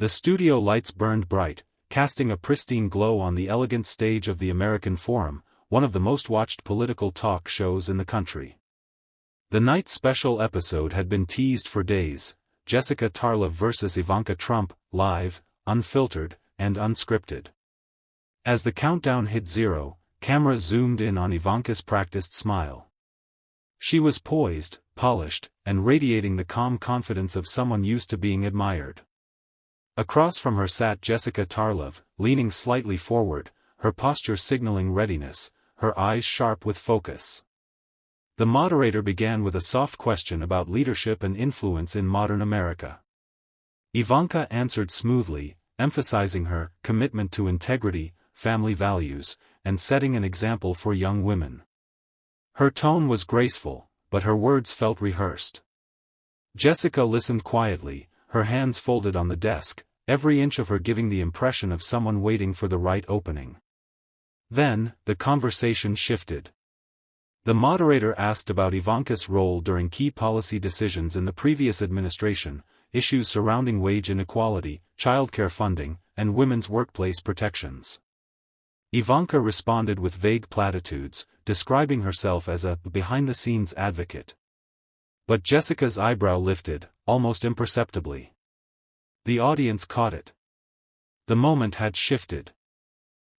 The studio lights burned bright, casting a pristine glow on the elegant stage of the American Forum, one of the most watched political talk shows in the country. The night's special episode had been teased for days: Jessica Tarlov vs. Ivanka Trump, live, unfiltered, and unscripted. As the countdown hit 0, camera zoomed in on Ivanka's practiced smile. She was poised, polished, and radiating the calm confidence of someone used to being admired. Across from her sat Jessica Tarlov, leaning slightly forward, her posture signaling readiness, her eyes sharp with focus. The moderator began with a soft question about leadership and influence in modern America. Ivanka answered smoothly, emphasizing her commitment to integrity, family values, and setting an example for young women. Her tone was graceful, but her words felt rehearsed. Jessica listened quietly, her hands folded on the desk, every inch of her giving the impression of someone waiting for the right opening. Then, the conversation shifted. The moderator asked about Ivanka's role during key policy decisions in the previous administration, issues surrounding wage inequality, childcare funding, and women's workplace protections. Ivanka responded with vague platitudes, describing herself as a behind-the-scenes advocate. But Jessica's eyebrow lifted, almost imperceptibly. The audience caught it. The moment had shifted.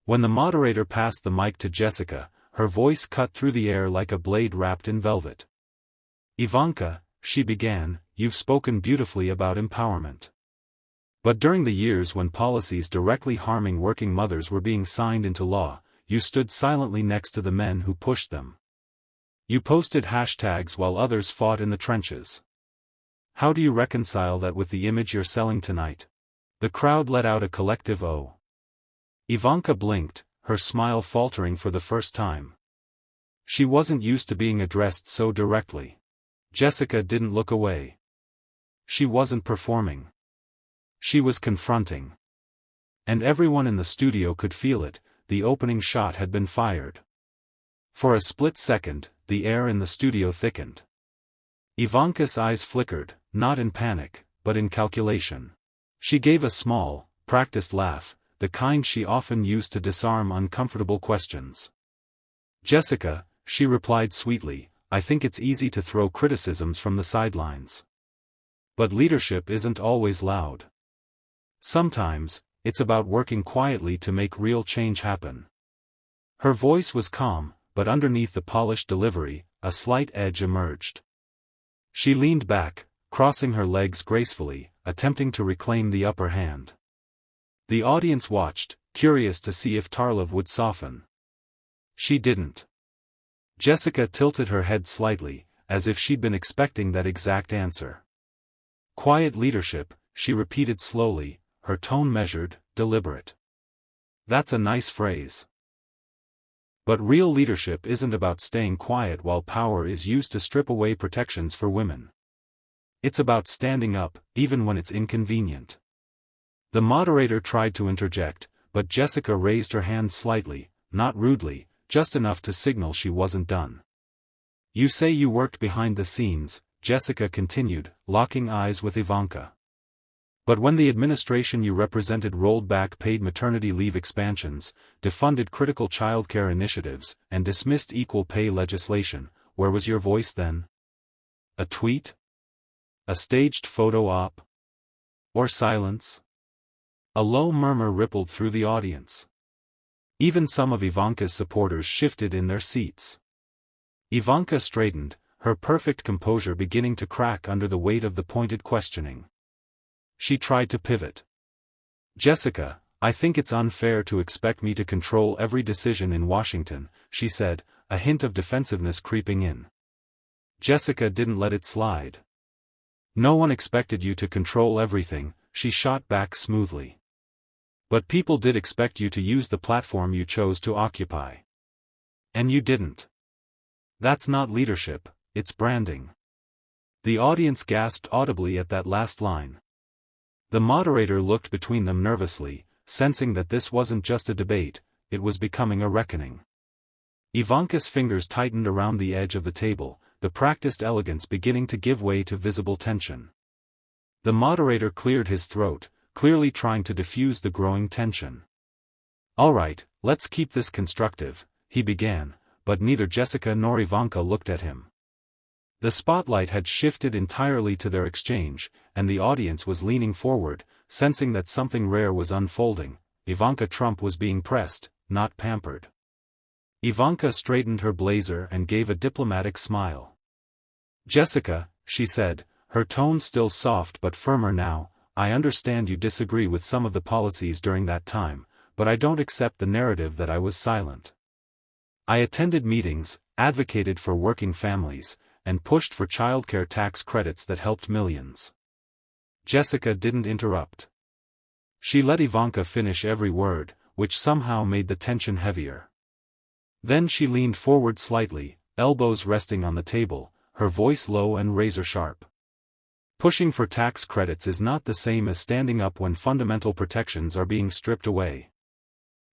When the moderator passed the mic to Jessica, her voice cut through the air like a blade wrapped in velvet. "Ivanka," she began, "you've spoken beautifully about empowerment. But during the years when policies directly harming working mothers were being signed into law, you stood silently next to the men who pushed them. You posted hashtags while others fought in the trenches. How do you reconcile that with the image you're selling tonight?" The crowd let out a collective "oh." Ivanka blinked, her smile faltering for the first time. She wasn't used to being addressed so directly. Jessica didn't look away. She wasn't performing. She was confronting. And everyone in the studio could feel it. The opening shot had been fired. For a split second, the air in the studio thickened. Ivanka's eyes flickered, not in panic, but in calculation. She gave a small, practiced laugh, the kind she often used to disarm uncomfortable questions. "Jessica," she replied sweetly, "I think it's easy to throw criticisms from the sidelines. But leadership isn't always loud. Sometimes, it's about working quietly to make real change happen." Her voice was calm, but underneath the polished delivery, a slight edge emerged. She leaned back, crossing her legs gracefully, attempting to reclaim the upper hand. The audience watched, curious to see if Tarlov would soften. She didn't. Jessica tilted her head slightly, as if she'd been expecting that exact answer. "Quiet leadership," she repeated slowly, her tone measured, deliberate. "That's a nice phrase. But real leadership isn't about staying quiet while power is used to strip away protections for women. It's about standing up, even when it's inconvenient." The moderator tried to interject, but Jessica raised her hand slightly, not rudely, just enough to signal she wasn't done. "You say you worked behind the scenes," Jessica continued, locking eyes with Ivanka. "But when the administration you represented rolled back paid maternity leave expansions, defunded critical childcare initiatives, and dismissed equal pay legislation, where was your voice then? A tweet? A staged photo op? Or silence?" A low murmur rippled through the audience. Even some of Ivanka's supporters shifted in their seats. Ivanka straightened, her perfect composure beginning to crack under the weight of the pointed questioning. She tried to pivot. "Jessica, I think it's unfair to expect me to control every decision in Washington," she said, a hint of defensiveness creeping in. Jessica didn't let it slide. "No one expected you to control everything," she shot back smoothly. "But people did expect you to use the platform you chose to occupy. And you didn't. That's not leadership, it's branding." The audience gasped audibly at that last line. The moderator looked between them nervously, sensing that this wasn't just a debate, it was becoming a reckoning. Ivanka's fingers tightened around the edge of the table, the practiced elegance beginning to give way to visible tension. The moderator cleared his throat, clearly trying to diffuse the growing tension. "All right, let's keep this constructive," he began, but neither Jessica nor Ivanka looked at him. The spotlight had shifted entirely to their exchange, and the audience was leaning forward, sensing that something rare was unfolding. Ivanka Trump was being pressed, not pampered. Ivanka straightened her blazer and gave a diplomatic smile. "Jessica," she said, her tone still soft but firmer now, "I understand you disagree with some of the policies during that time, but I don't accept the narrative that I was silent. I attended meetings, advocated for working families, and pushed for childcare tax credits that helped millions." Jessica didn't interrupt. She let Ivanka finish every word, which somehow made the tension heavier. Then she leaned forward slightly, elbows resting on the table, her voice low and razor-sharp. "Pushing for tax credits is not the same as standing up when fundamental protections are being stripped away.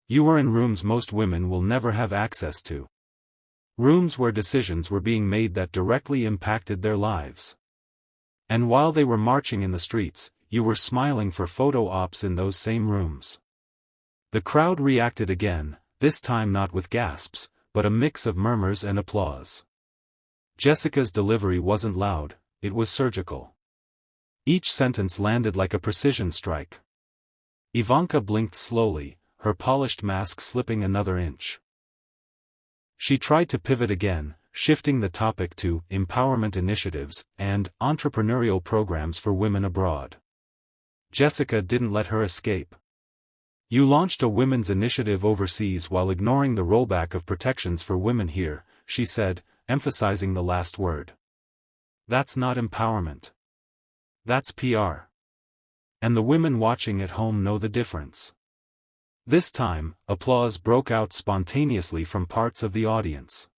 You were in rooms most women will never have access to. Rooms where decisions were being made that directly impacted their lives. And while they were marching in the streets, you were smiling for photo ops in those same rooms." The crowd reacted again, this time not with gasps, but a mix of murmurs and applause. Jessica's delivery wasn't loud, it was surgical. Each sentence landed like a precision strike. Ivanka blinked slowly, her polished mask slipping another inch. She tried to pivot again, shifting the topic to empowerment initiatives and entrepreneurial programs for women abroad. Jessica didn't let her escape. "You launched a women's initiative overseas while ignoring the rollback of protections for women here," she said, emphasizing the last word. "That's not empowerment. That's PR. And the women watching at home know the difference." This time, applause broke out spontaneously from parts of the audience.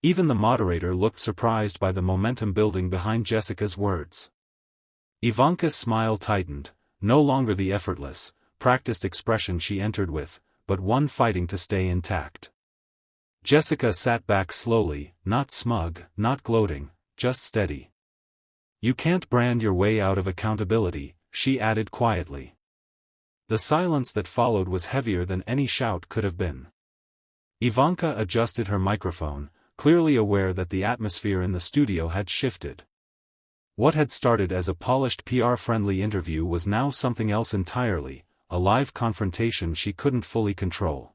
Even the moderator looked surprised by the momentum building behind Jessica's words. Ivanka's smile tightened, no longer the effortless, practiced expression she entered with, but one fighting to stay intact. Jessica sat back slowly, not smug, not gloating, just steady. "You can't brand your way out of accountability," she added quietly. The silence that followed was heavier than any shout could have been. Ivanka adjusted her microphone, clearly aware that the atmosphere in the studio had shifted. What had started as a polished PR-friendly interview was now something else entirely, a live confrontation she couldn't fully control.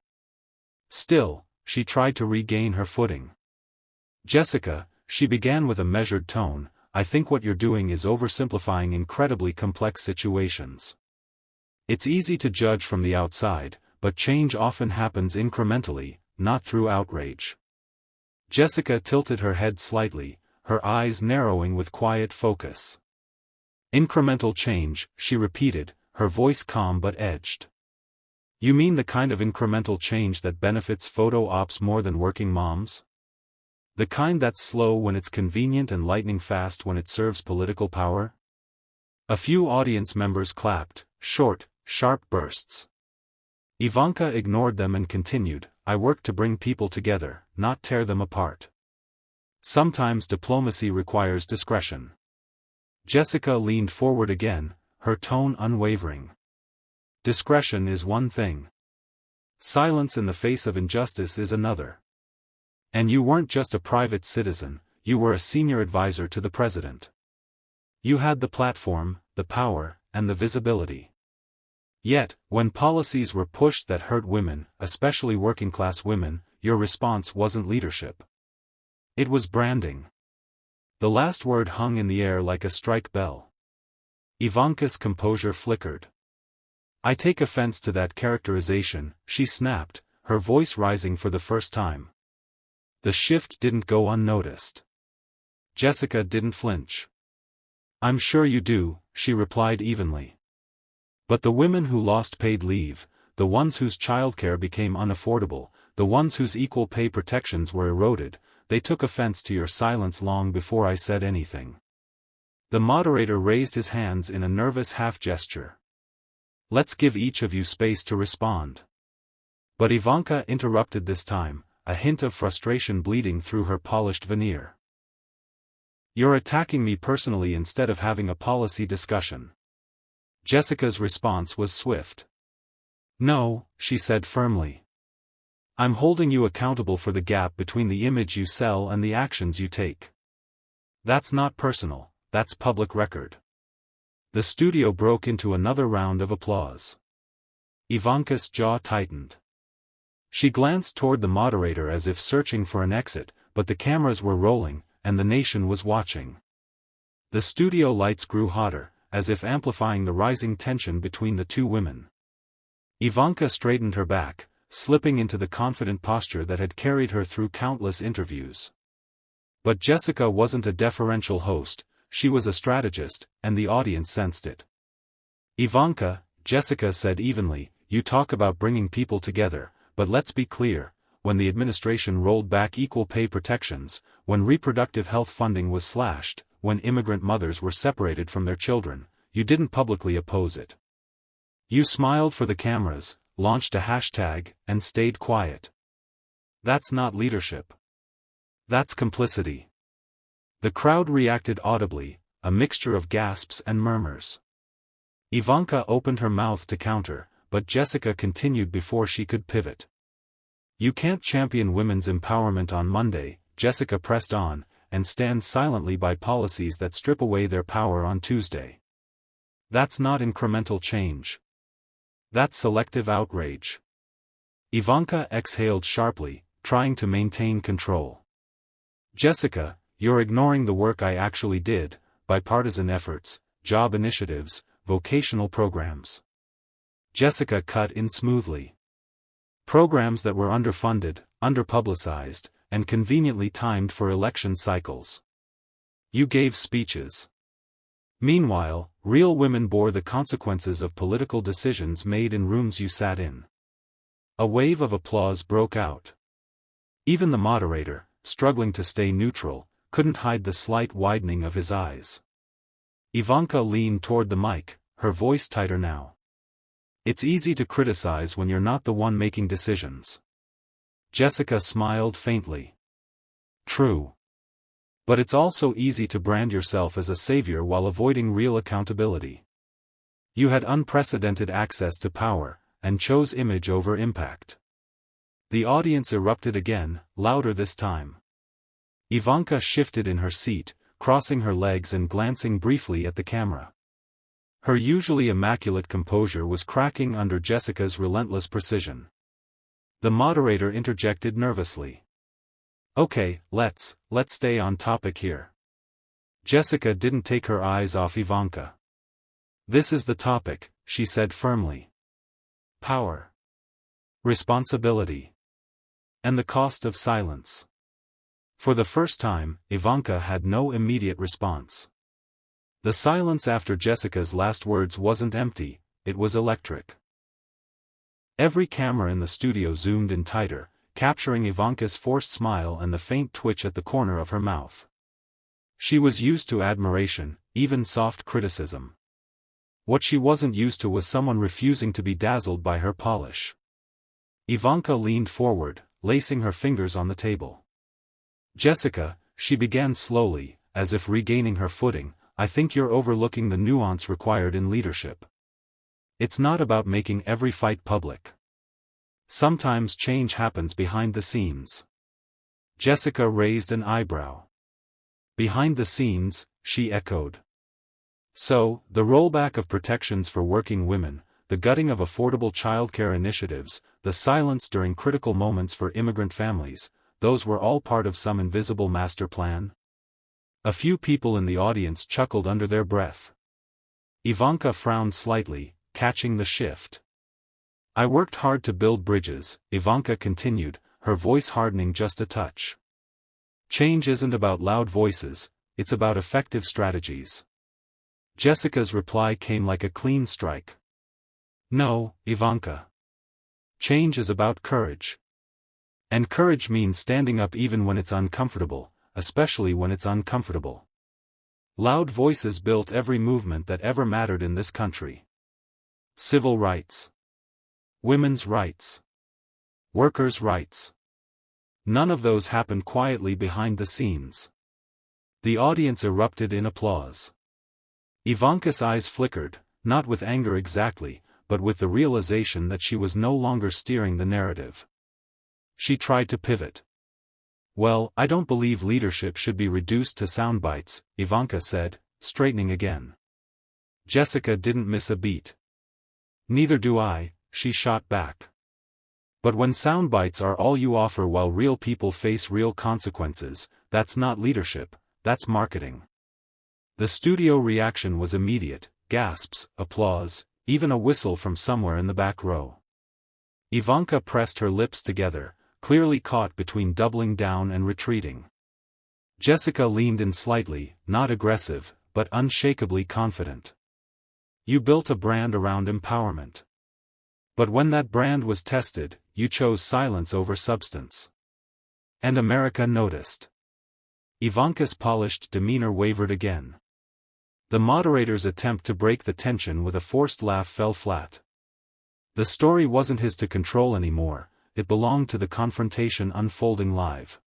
Still, she tried to regain her footing. "Jessica," she began with a measured tone, "I think what you're doing is oversimplifying incredibly complex situations. It's easy to judge from the outside, but change often happens incrementally, not through outrage." Jessica tilted her head slightly, her eyes narrowing with quiet focus. "Incremental change," she repeated, her voice calm but edged. "You mean the kind of incremental change that benefits photo ops more than working moms? The kind that's slow when it's convenient and lightning fast when it serves political power?" A few audience members clapped, short, sharp bursts. Ivanka ignored them and continued, "I work to bring people together, not tear them apart. Sometimes diplomacy requires discretion." Jessica leaned forward again, her tone unwavering. "Discretion is one thing. Silence in the face of injustice is another. And you weren't just a private citizen, you were a senior advisor to the president. You had the platform, the power, and the visibility. Yet, when policies were pushed that hurt women, especially working-class women, your response wasn't leadership. It was branding." The last word hung in the air like a strike bell. Ivanka's composure flickered. "I take offense to that characterization," she snapped, her voice rising for the first time. The shift didn't go unnoticed. Jessica didn't flinch. "I'm sure you do," she replied evenly. "But the women who lost paid leave, the ones whose childcare became unaffordable, the ones whose equal pay protections were eroded, they took offense to your silence long before I said anything." The moderator raised his hands in a nervous half-gesture. "Let's give each of you space to respond." But Ivanka interrupted this time, a hint of frustration bleeding through her polished veneer. "You're attacking me personally instead of having a policy discussion. Jessica's response was swift. "No," she said firmly. "I'm holding you accountable for the gap between the image you sell and the actions you take. That's not personal, that's public record." The studio broke into another round of applause. Ivanka's jaw tightened. She glanced toward the moderator as if searching for an exit, but the cameras were rolling, and the nation was watching. The studio lights grew hotter, as if amplifying the rising tension between the two women. Ivanka straightened her back, slipping into the confident posture that had carried her through countless interviews. But Jessica wasn't a deferential host, she was a strategist, and the audience sensed it. "Ivanka," Jessica said evenly, "you talk about bringing people together, but let's be clear, when the administration rolled back equal pay protections, when reproductive health funding was slashed, when immigrant mothers were separated from their children, you didn't publicly oppose it. You smiled for the cameras, launched a hashtag, and stayed quiet. That's not leadership. That's complicity." The crowd reacted audibly, a mixture of gasps and murmurs. Ivanka opened her mouth to counter, but Jessica continued before she could pivot. "You can't champion women's empowerment on Monday," Jessica pressed on, "and stand silently by policies that strip away their power on Tuesday. That's not incremental change. That's selective outrage." Ivanka exhaled sharply, trying to maintain control. "Jessica, you're ignoring the work I actually did, bipartisan efforts, job initiatives, vocational programs." Jessica cut in smoothly. "Programs that were underfunded, underpublicized, and conveniently timed for election cycles. You gave speeches. Meanwhile, real women bore the consequences of political decisions made in rooms you sat in." A wave of applause broke out. Even the moderator, struggling to stay neutral, couldn't hide the slight widening of his eyes. Ivanka leaned toward the mic, her voice tighter now. "It's easy to criticize when you're not the one making decisions." Jessica smiled faintly. "True. But it's also easy to brand yourself as a savior while avoiding real accountability. You had unprecedented access to power, and chose image over impact." The audience erupted again, louder this time. Ivanka shifted in her seat, crossing her legs and glancing briefly at the camera. Her usually immaculate composure was cracking under Jessica's relentless precision. The moderator interjected nervously. "Okay, let's stay on topic here." Jessica didn't take her eyes off Ivanka. "This is the topic," she said firmly. "Power. Responsibility. And the cost of silence." For the first time, Ivanka had no immediate response. The silence after Jessica's last words wasn't empty, it was electric. Every camera in the studio zoomed in tighter, capturing Ivanka's forced smile and the faint twitch at the corner of her mouth. She was used to admiration, even soft criticism. What she wasn't used to was someone refusing to be dazzled by her polish. Ivanka leaned forward, lacing her fingers on the table. "Jessica," she began slowly, as if regaining her footing, "I think you're overlooking the nuance required in leadership. It's not about making every fight public. Sometimes change happens behind the scenes." Jessica raised an eyebrow. "Behind the scenes," she echoed. "So, the rollback of protections for working women, the gutting of affordable childcare initiatives, the silence during critical moments for immigrant families, those were all part of some invisible master plan?" A few people in the audience chuckled under their breath. Ivanka frowned slightly, catching the shift. "I worked hard to build bridges," Ivanka continued, her voice hardening just a touch. "Change isn't about loud voices, it's about effective strategies." Jessica's reply came like a clean strike. "No, Ivanka. Change is about courage. And courage means standing up even when it's uncomfortable, especially when it's uncomfortable. Loud voices built every movement that ever mattered in this country. Civil rights. Women's rights. Workers' rights. None of those happened quietly behind the scenes." The audience erupted in applause. Ivanka's eyes flickered, not with anger exactly, but with the realization that she was no longer steering the narrative. She tried to pivot. "Well, I don't believe leadership should be reduced to soundbites," Ivanka said, straightening again. Jessica didn't miss a beat. "Neither do I," she shot back. "But when soundbites are all you offer while real people face real consequences, that's not leadership, that's marketing." The studio reaction was immediate: gasps, applause, even a whistle from somewhere in the back row. Ivanka pressed her lips together, clearly caught between doubling down and retreating. Jessica leaned in slightly, not aggressive, but unshakably confident. "You built a brand around empowerment. But when that brand was tested, you chose silence over substance. And America noticed." Ivanka's polished demeanor wavered again. The moderator's attempt to break the tension with a forced laugh fell flat. The story wasn't his to control anymore, it belonged to the confrontation unfolding live.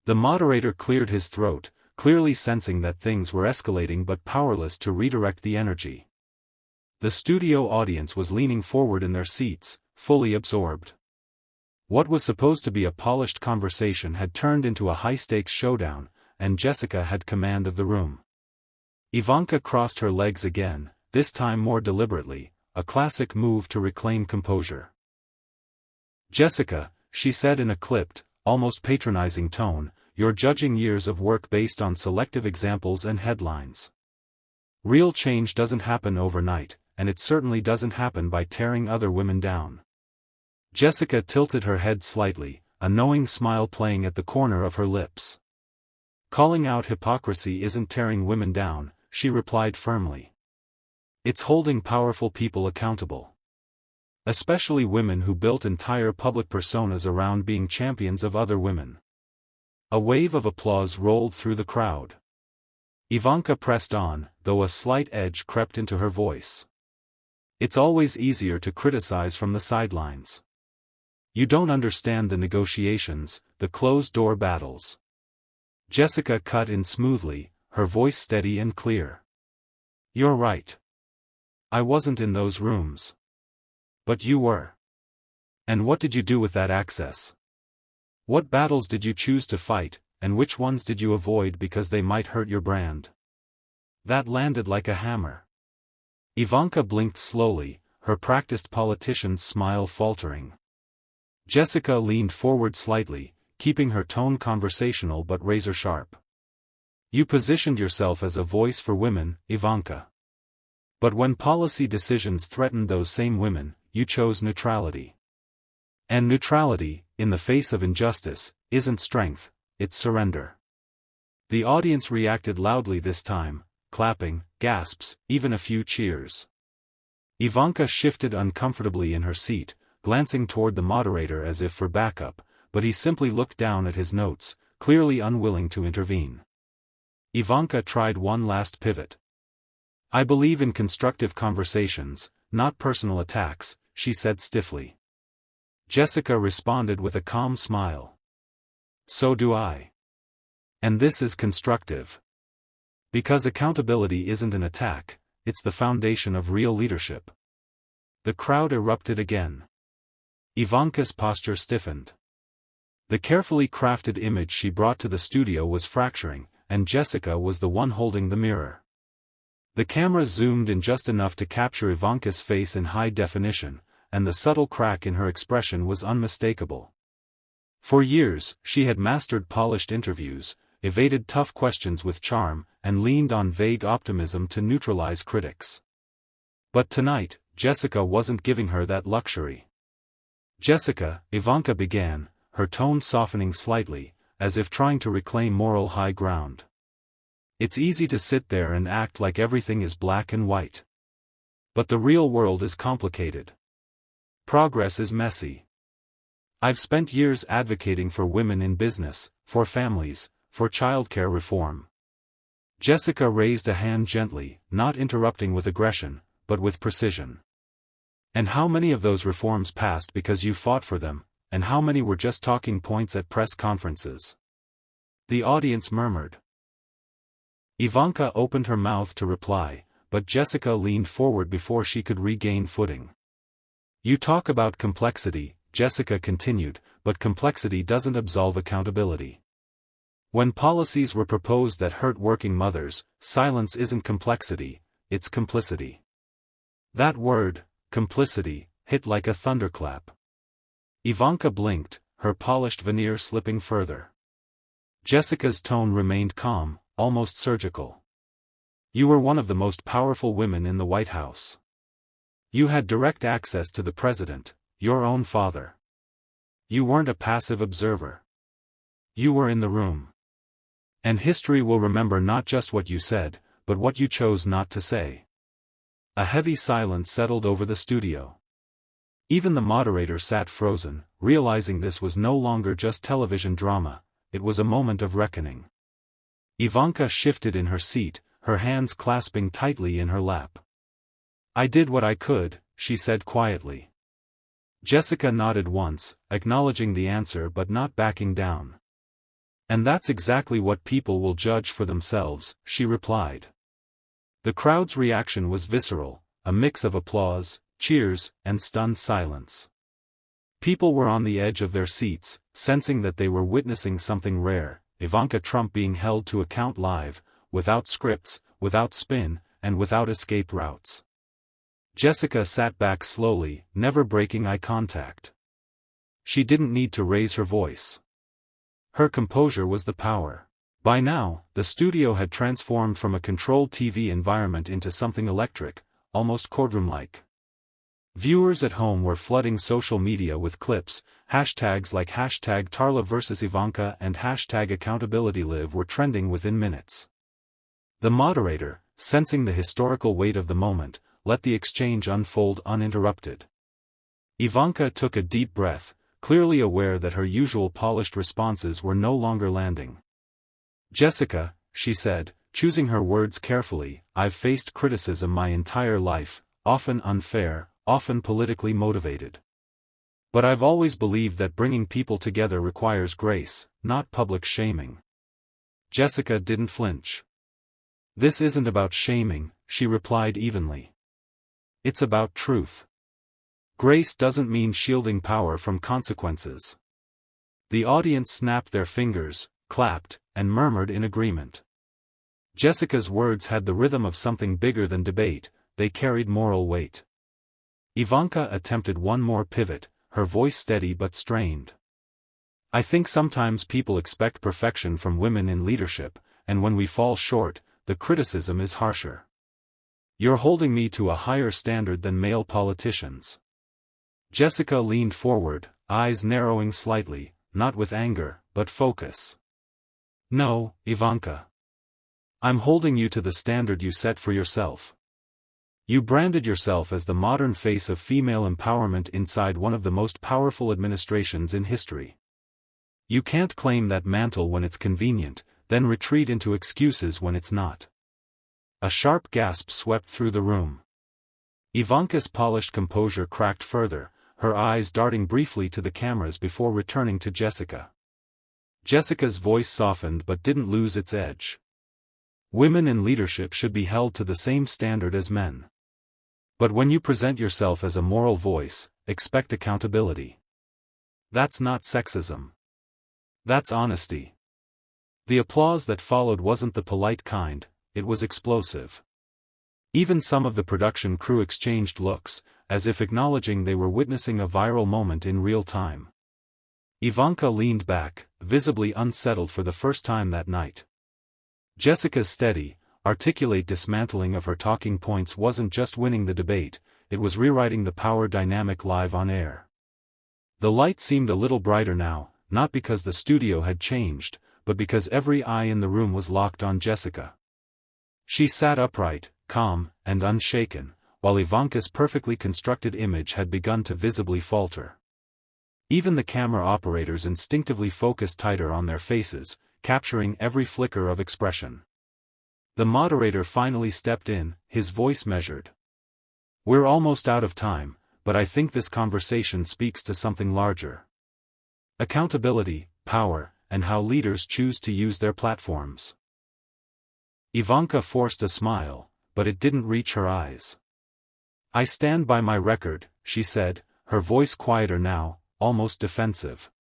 The moderator cleared his throat, clearly sensing that things were escalating but powerless to redirect the energy. The studio audience was leaning forward in their seats, fully absorbed. What was supposed to be a polished conversation had turned into a high-stakes showdown, and Jessica had command of the room. Ivanka crossed her legs again, this time more deliberately, a classic move to reclaim composure. "Jessica," she said in a clipped, almost patronizing tone, "you're judging years of work based on selective examples and headlines. Real change doesn't happen overnight, and it certainly doesn't happen by tearing other women down." Jessica tilted her head slightly, a knowing smile playing at the corner of her lips. "Calling out hypocrisy isn't tearing women down," she replied firmly. "It's holding powerful people accountable. Especially women who built entire public personas around being champions of other women." A wave of applause rolled through the crowd. Ivanka pressed on, though a slight edge crept into her voice. "It's always easier to criticize from the sidelines. You don't understand the negotiations, the closed-door battles." Jessica cut in smoothly, her voice steady and clear. "You're right. I wasn't in those rooms. But you were. And what did you do with that access? What battles did you choose to fight, and which ones did you avoid because they might hurt your brand?" That landed like a hammer. Ivanka blinked slowly, her practiced politician's smile faltering. Jessica leaned forward slightly, keeping her tone conversational but razor-sharp. "You positioned yourself as a voice for women, Ivanka. But when policy decisions threatened those same women, you chose neutrality. And neutrality, in the face of injustice, isn't strength, it's surrender." The audience reacted loudly this time, clapping, gasps, even a few cheers. Ivanka shifted uncomfortably in her seat, glancing toward the moderator as if for backup, but he simply looked down at his notes, clearly unwilling to intervene. Ivanka tried one last pivot. "I believe in constructive conversations, not personal attacks," she said stiffly. Jessica responded with a calm smile. "So do I. And this is constructive. Because accountability isn't an attack, it's the foundation of real leadership." The crowd erupted again. Ivanka's posture stiffened. The carefully crafted image she brought to the studio was fracturing, and Jessica was the one holding the mirror. The camera zoomed in just enough to capture Ivanka's face in high definition, and the subtle crack in her expression was unmistakable. For years, she had mastered polished interviews, evaded tough questions with charm, and leaned on vague optimism to neutralize critics. But tonight, Jessica wasn't giving her that luxury. "Jessica," Ivanka began, her tone softening slightly, as if trying to reclaim moral high ground. "It's easy to sit there and act like everything is black and white. But the real world is complicated. Progress is messy. I've spent years advocating for women in business, for families, for childcare reform." Jessica raised a hand gently, not interrupting with aggression, but with precision. "And how many of those reforms passed because you fought for them, and how many were just talking points at press conferences?" The audience murmured. Ivanka opened her mouth to reply, but Jessica leaned forward before she could regain footing. You talk about complexity, Jessica continued, but complexity doesn't absolve accountability. When policies were proposed that hurt working mothers, silence isn't complexity, it's complicity. That word, complicity, hit like a thunderclap. Ivanka blinked, her polished veneer slipping further. Jessica's tone remained calm, almost surgical. You were one of the most powerful women in the White House. You had direct access to the president, your own father. You weren't a passive observer. You were in the room. And history will remember not just what you said, but what you chose not to say. A heavy silence settled over the studio. Even the moderator sat frozen, realizing this was no longer just television drama, it was a moment of reckoning. Ivanka shifted in her seat, her hands clasping tightly in her lap. I did what I could, she said quietly. Jessica nodded once, acknowledging the answer but not backing down. And that's exactly what people will judge for themselves, she replied. The crowd's reaction was visceral, a mix of applause, cheers, and stunned silence. People were on the edge of their seats, sensing that they were witnessing something rare, Ivanka Trump being held to account live, without scripts, without spin, and without escape routes. Jessica sat back slowly, never breaking eye contact. She didn't need to raise her voice. Her composure was the power. By now, the studio had transformed from a controlled TV environment into something electric, almost courtroom-like. Viewers at home were flooding social media with clips, hashtags like #Tarlov vs Ivanka and #AccountabilityLive were trending within minutes. The moderator, sensing the historical weight of the moment, let the exchange unfold uninterrupted. Ivanka took a deep breath, clearly aware that her usual polished responses were no longer landing. Jessica, she said, choosing her words carefully, I've faced criticism my entire life, often unfair, often politically motivated. But I've always believed that bringing people together requires grace, not public shaming. Jessica didn't flinch. This isn't about shaming, she replied evenly. It's about truth. Grace doesn't mean shielding power from consequences. The audience snapped their fingers, clapped, and murmured in agreement. Jessica's words had the rhythm of something bigger than debate, they carried moral weight. Ivanka attempted one more pivot, her voice steady but strained. I think sometimes people expect perfection from women in leadership, and when we fall short, the criticism is harsher. You're holding me to a higher standard than male politicians. Jessica leaned forward, eyes narrowing slightly, not with anger, but focus. No, Ivanka. I'm holding you to the standard you set for yourself. You branded yourself as the modern face of female empowerment inside one of the most powerful administrations in history. You can't claim that mantle when it's convenient, then retreat into excuses when it's not. A sharp gasp swept through the room. Ivanka's polished composure cracked further, her eyes darting briefly to the cameras before returning to Jessica. Jessica's voice softened but didn't lose its edge. Women in leadership should be held to the same standard as men. But when you present yourself as a moral voice, expect accountability. That's not sexism. That's honesty. The applause that followed wasn't the polite kind, it was explosive. Even some of the production crew exchanged looks, as if acknowledging they were witnessing a viral moment in real time. Ivanka leaned back, visibly unsettled for the first time that night. Jessica's steady, articulate dismantling of her talking points wasn't just winning the debate, it was rewriting the power dynamic live on air. The light seemed a little brighter now, not because the studio had changed, but because every eye in the room was locked on Jessica. She sat upright, calm, and unshaken, while Ivanka's perfectly constructed image had begun to visibly falter. Even the camera operators instinctively focused tighter on their faces, capturing every flicker of expression. The moderator finally stepped in, his voice measured. We're almost out of time, but I think this conversation speaks to something larger. Accountability, power, and how leaders choose to use their platforms. Ivanka forced a smile, but it didn't reach her eyes. "I stand by my record," she said, her voice quieter now, almost defensive.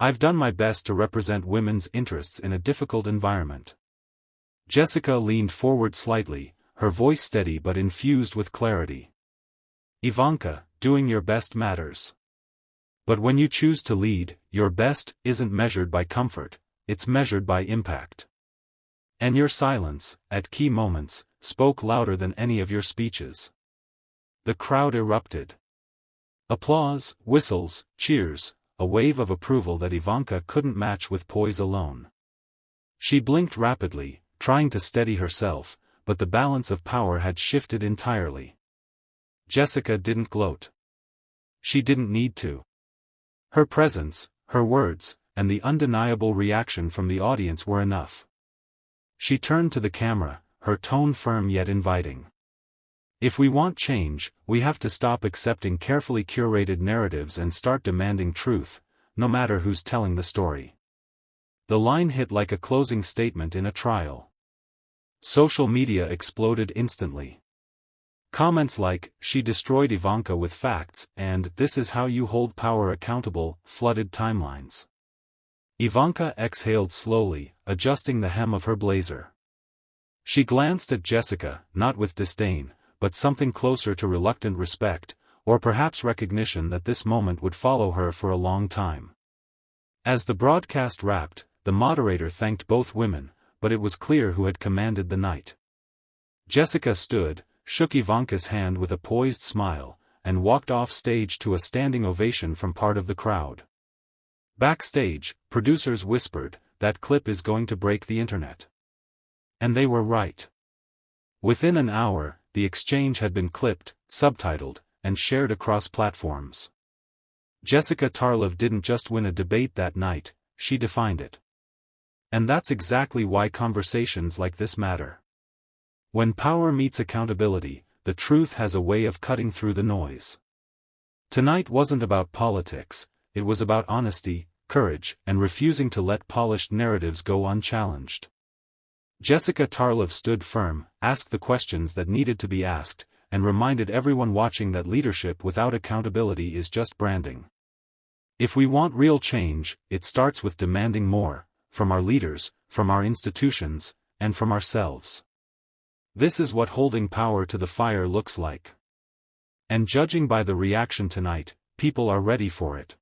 "I've done my best to represent women's interests in a difficult environment." Jessica leaned forward slightly, her voice steady but infused with clarity. "Ivanka, doing your best matters. But when you choose to lead, your best isn't measured by comfort, it's measured by impact. And your silence, at key moments, spoke louder than any of your speeches." The crowd erupted. Applause, whistles, cheers, a wave of approval that Ivanka couldn't match with poise alone. She blinked rapidly, trying to steady herself, but the balance of power had shifted entirely. Jessica didn't gloat. She didn't need to. Her presence, her words, and the undeniable reaction from the audience were enough. She turned to the camera, her tone firm yet inviting. "If we want change, we have to stop accepting carefully curated narratives and start demanding truth, no matter who's telling the story." The line hit like a closing statement in a trial. Social media exploded instantly. Comments like, "She destroyed Ivanka with facts," and "This is how you hold power accountable," flooded timelines. Ivanka exhaled slowly, adjusting the hem of her blazer. She glanced at Jessica, not with disdain, but something closer to reluctant respect, or perhaps recognition that this moment would follow her for a long time. As the broadcast wrapped, the moderator thanked both women, but it was clear who had commanded the night. Jessica stood, shook Ivanka's hand with a poised smile, and walked off stage to a standing ovation from part of the crowd. Backstage, producers whispered, "That clip is going to break the internet." And they were right. Within an hour, the exchange had been clipped, subtitled, and shared across platforms. Jessica Tarlov didn't just win a debate that night, she defined it. And that's exactly why conversations like this matter. When power meets accountability, the truth has a way of cutting through the noise. Tonight wasn't about politics, it was about honesty, courage, and refusing to let polished narratives go unchallenged. Jessica Tarlov stood firm, asked the questions that needed to be asked, and reminded everyone watching that leadership without accountability is just branding. If we want real change, it starts with demanding more, from our leaders, from our institutions, and from ourselves. This is what holding power to the fire looks like. And judging by the reaction tonight, people are ready for it.